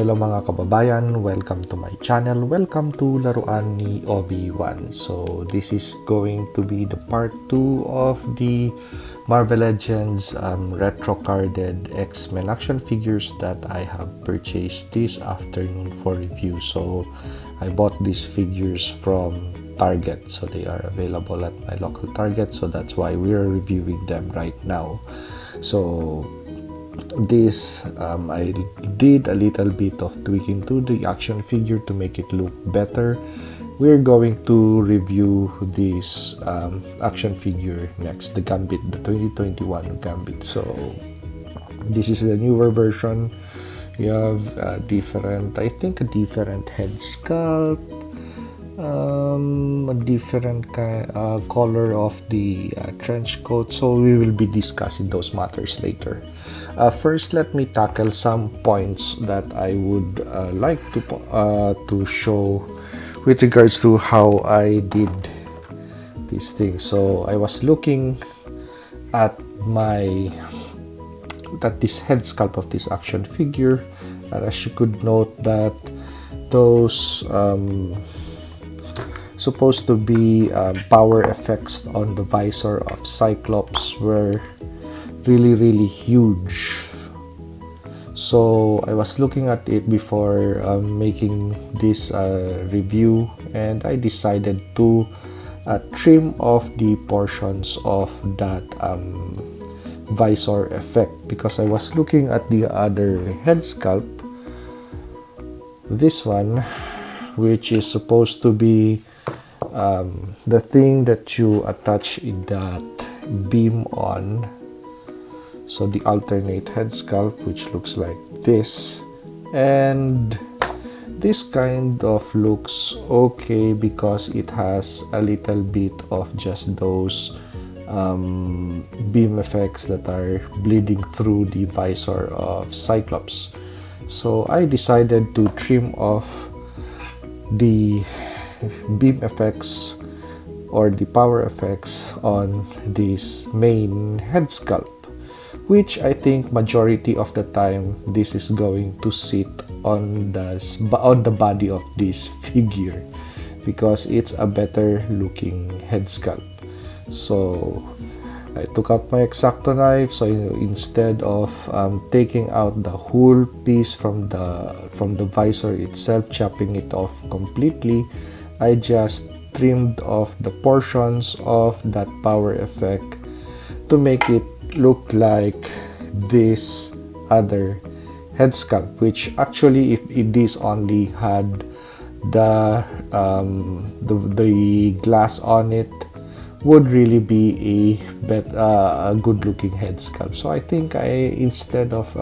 Hello mga kababayan, welcome to my channel. Welcome to Laruan ni Obi-Wan. So this is going to be the part 2 of the Marvel Legends retro carded X-Men action figures that I have purchased this afternoon for review. So I bought these figures from Target, so they are available at my local Target, so that's why we are reviewing them right now. So this I did a little bit of tweaking to the action figure to make it look better. We're going to review this action figure next, the Gambit, the 2021 Gambit. So this is the newer version. You have a different head sculpt, a different color of the trench coat, so we will be discussing those matters later. First, let me tackle some points that I would like to show with regards to how I did this thing. So I was looking at this head sculpt of this action figure, and as you could note that those supposed to be power effects on the visor of Cyclops were really huge. So I was looking at it before making this review, and I decided to trim off the portions of that visor effect, because I was looking at the other head sculpt, this one, which is supposed to be the thing that you attach that beam on. So the alternate head sculpt, which looks like this, and this kind of looks okay because it has a little bit of just those beam effects that are bleeding through the visor of Cyclops. So I decided to trim off the beam effects or the power effects on this main head sculpt, which I think majority of the time this is going to sit on the body of this figure, because it's a better looking head sculpt. So I took out my X-Acto knife, so instead of taking out the whole piece from the visor itself, chopping it off completely, I just trimmed off the portions of that power effect to make it look like this other head sculpt, which actually, if this only had the glass on it, would really be a good looking head sculpt. So I think instead of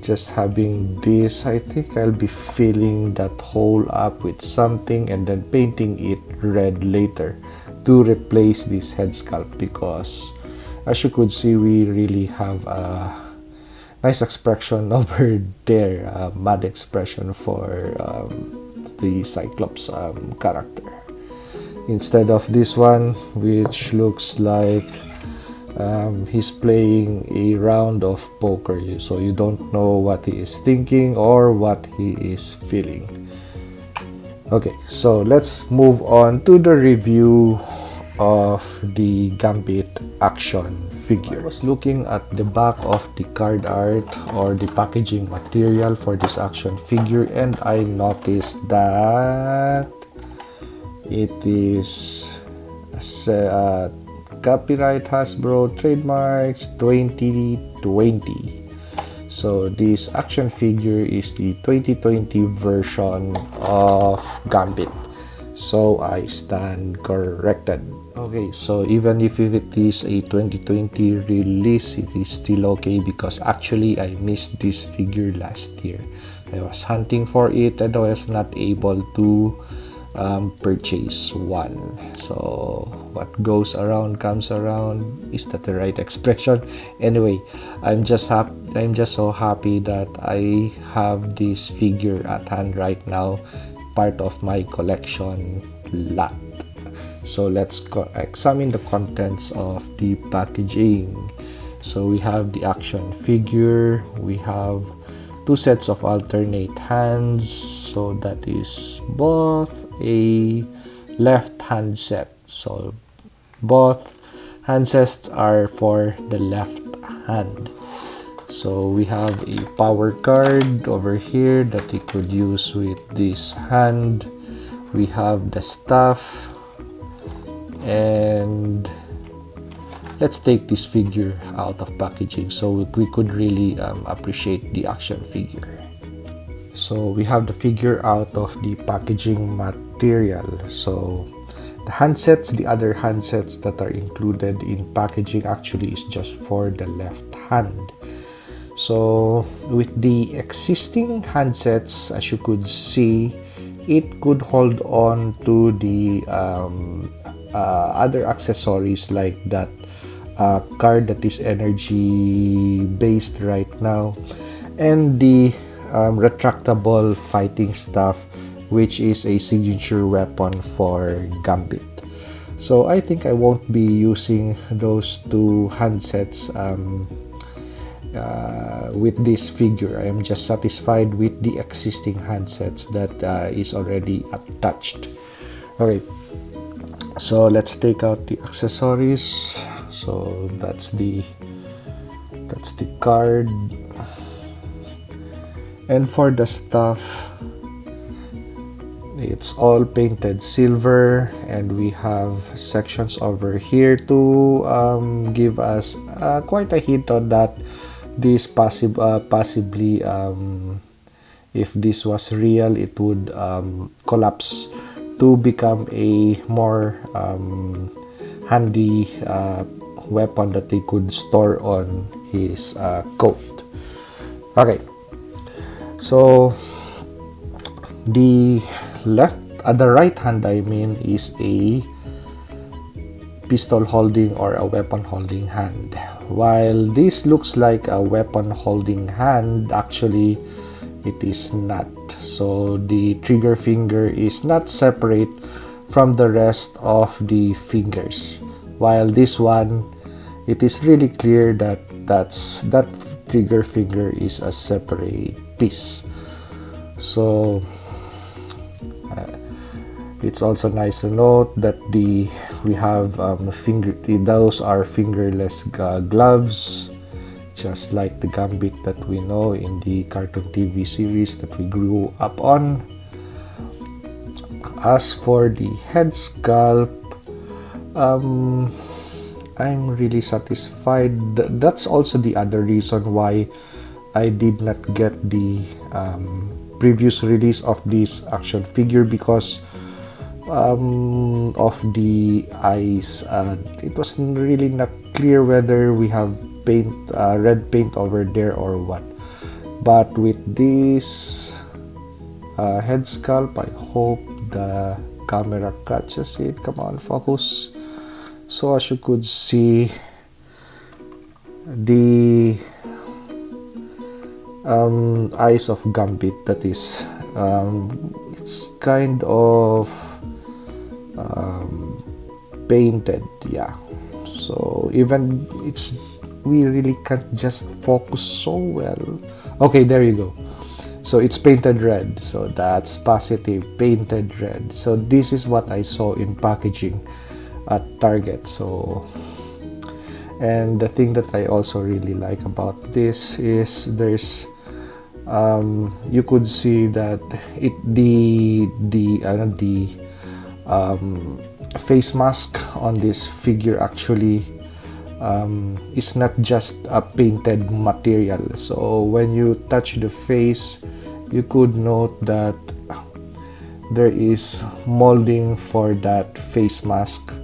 just having this, I think I'll be filling that hole up with something and then painting it red later to replace this head sculpt, because as you could see, we really have a nice expression over there, a mad expression for the Cyclops character, instead of this one, which looks like he's playing a round of poker, so you don't know what he is thinking or what he is feeling. Okay, so let's move on to the review of the Gambit action figure. I was looking at the back of the card art or the packaging material for this action figure, and I noticed that it is copyright Hasbro, trademarks 2020. So this action figure is the 2020 version of Gambit, so I stand corrected. Okay, so even if it is a 2020 release, it is still okay, because actually I missed this figure last year. I was hunting for it and I was not able to purchase one. So what goes around comes around. Is that the right expression? Anyway, I'm just so happy that I have this figure at hand right now, part of my collection lot. So let's examine the contents of the packaging. So we have the action figure, we have two sets of alternate hands, so that is both a left hand set. So both handsets are for the left hand. So we have a power card over here that you could use with this hand. We have the staff, and let's take this figure out of packaging so we could really appreciate the action figure. So we have the figure out of the packaging material. So the handsets, the other handsets that are included in packaging actually is just for the left hand. So with the existing handsets, as you could see, it could hold on to the other accessories like that card that is energy based right now, and the retractable fighting staff, which is a signature weapon for Gambit. So I think I won't be using those two handsets with this figure. I am just satisfied with the existing handsets that is already attached. Okay, so let's take out the accessories. So that's the card, and for the stuff, it's all painted silver, and we have sections over here to give us quite a hint on that this possibly if this was real, it would collapse to become a more handy weapon that they could store on his coat. Okay, so the right hand, I mean, is a pistol holding or a weapon holding hand. While this looks like a weapon holding hand, actually it is not. So the trigger finger is not separate from the rest of the fingers. While this one, it is really clear that that trigger finger is a separate piece. So it's also nice to note that we have those are fingerless gloves, just like the Gambit that we know in the cartoon TV series that we grew up on. As for the head sculpt, I'm really satisfied. That's also the other reason why I did not get the previous release of this action figure, because of the eyes. It was really not clear whether we have paint, red paint over there or what. But with this head sculpt, I hope the camera catches it. Come on, focus. So as you could see, the eyes of Gambit, that is, it's kind of painted, yeah. So even we really can't just focus so well. Okay, there you go. So it's painted red, so that's positive, painted red. So this is what I saw in packaging at Target. So, and the thing that I also really like about this is there's you could see that the face mask on this figure actually is not just a painted material. So when you touch the face, you could note that there is molding for that face mask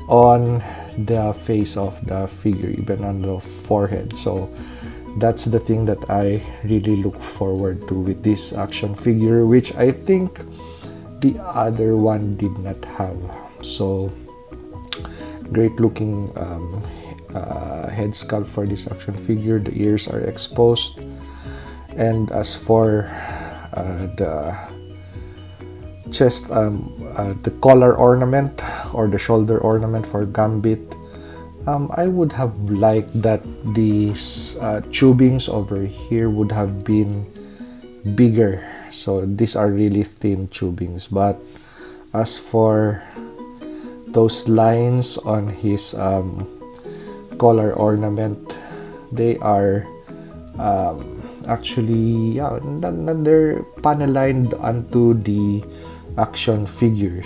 on the face of the figure, even on the forehead. So that's the thing that I really look forward to with this action figure, which I think the other one did not have. So great looking head sculpt for this action figure. The ears are exposed, and as for the chest, the collar ornament or the shoulder ornament for Gambit, I would have liked that these tubings over here would have been bigger. So these are really thin tubings, but as for those lines on his collar ornament, they are actually, yeah, they're panelined onto the action figures.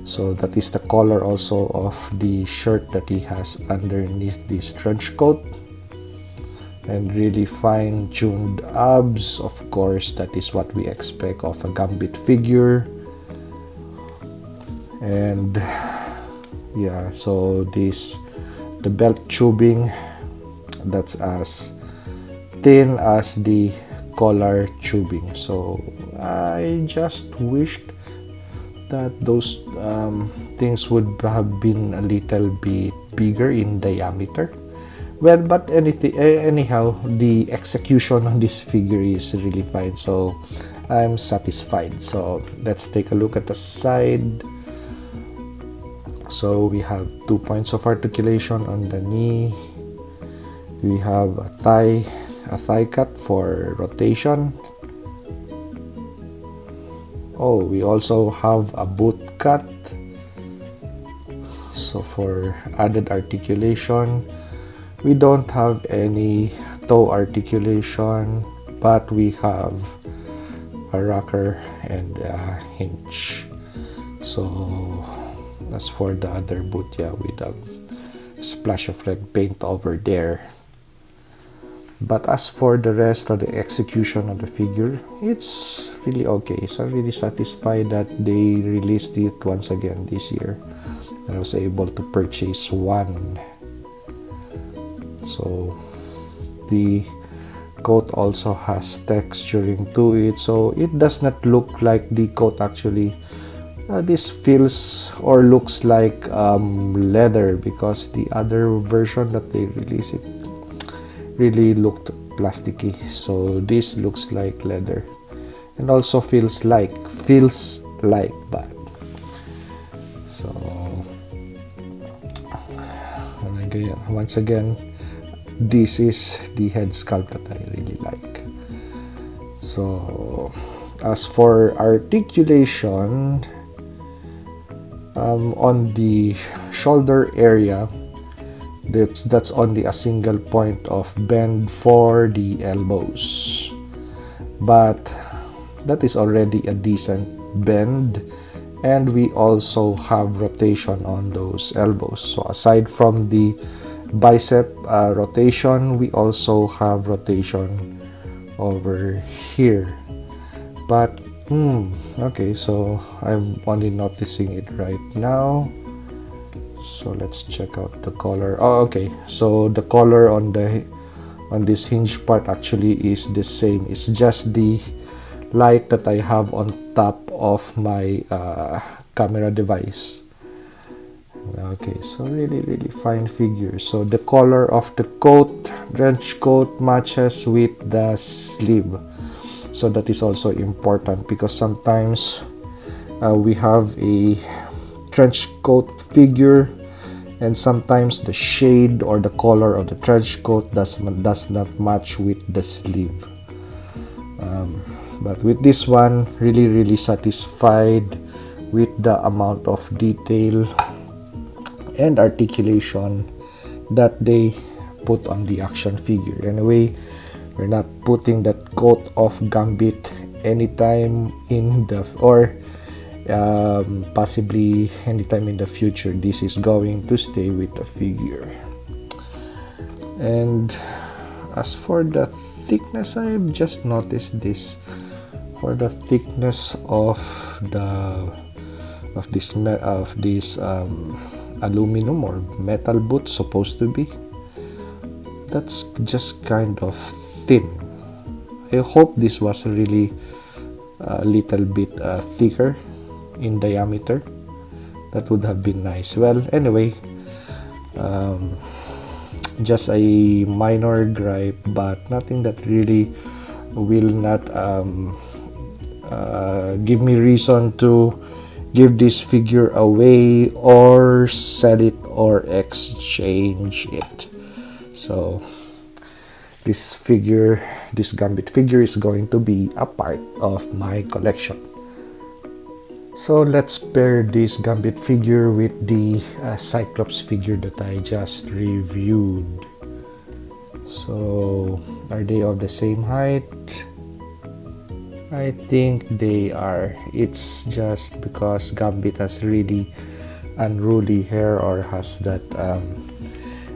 So that is the color also of the shirt that he has underneath this trench coat. And really fine-tuned abs, of course, that is what we expect of a Gambit figure. And yeah, so the belt tubing, that's as thin as the collar tubing. So I just wished that those things would have been a little bit bigger in diameter. Well, but anyhow, the execution on this figure is really fine, so I'm satisfied. So let's take a look at the side. So we have 2 points of articulation on the knee. We have a thigh cut for rotation. Oh, we also have a boot cut, so for added articulation. We don't have any toe articulation, but we have a rocker and a hinge. So as for the other boot, yeah, with a splash of red paint over there. But as for the rest of the execution of the figure, it's really okay. So I'm really satisfied that they released it once again this year. And I was able to purchase one. So the coat also has texturing to it, so it does not look like the coat actually. This feels or looks like leather, because the other version that they released, it really looked plasticky. So this looks like leather, and also feels like but so, and again, once again, this is the head sculpt that I really like. So as for articulation, on the shoulder area, that's only a single point of bend for the elbows, but that is already a decent bend, and we also have rotation on those elbows. So aside from the bicep rotation, we also have rotation over here. But okay, so I'm only noticing it right now. So let's check out the color. Oh, okay, so the color on this hinge part actually is the same. It's just the light that I have on top of my camera device. Okay, so really fine figure. So the color of the coat, trench coat, matches with the sleeve. So that is also important, because sometimes we have a trench coat figure, and sometimes the shade or the color of the trench coat does not match with the sleeve. But with this one, really satisfied with the amount of detail and articulation that they put on the action figure. Anyway, we're not putting that coat of Gambit anytime in the, or possibly anytime in the future. This is going to stay with the figure. And as for the thickness, I've just noticed this. For the thickness of this aluminum or metal boot, supposed to be, that's just kind of thin. I hope this was really a little bit thicker in diameter. That would have been nice. Well, anyway, just a minor gripe, but nothing that really will not give me reason to give this figure away or sell it or exchange it. So this Gambit figure is going to be a part of my collection. So let's pair this Gambit figure with the Cyclops figure that I just reviewed. So are they of the same height? I think they are. It's just because Gambit has really unruly hair, or has that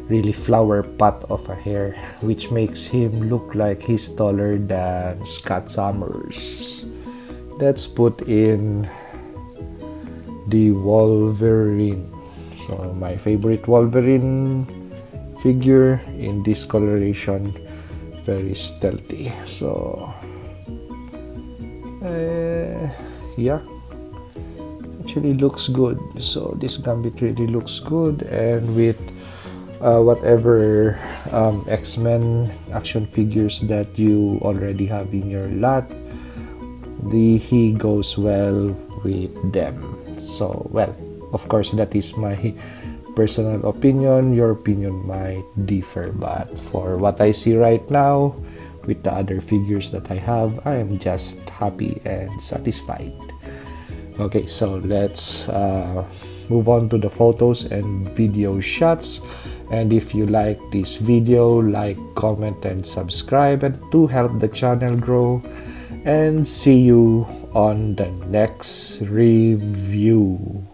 really flower pot of a hair, which makes him look like he's taller than Scott Summers. Let's put in the Wolverine. So my favorite Wolverine figure in this coloration, very stealthy. So yeah, actually looks good. So this Gambit really looks good, and with whatever X-Men action figures that you already have in your lot, he goes well with them. So, well, of course, that is my personal opinion. Your opinion might differ, but for what I see right now with the other figures that I have, I am just happy and satisfied. Okay, so let's move on to the photos and video shots. And if you like this video, like, comment, and subscribe, and to help the channel grow. And see you on the next review.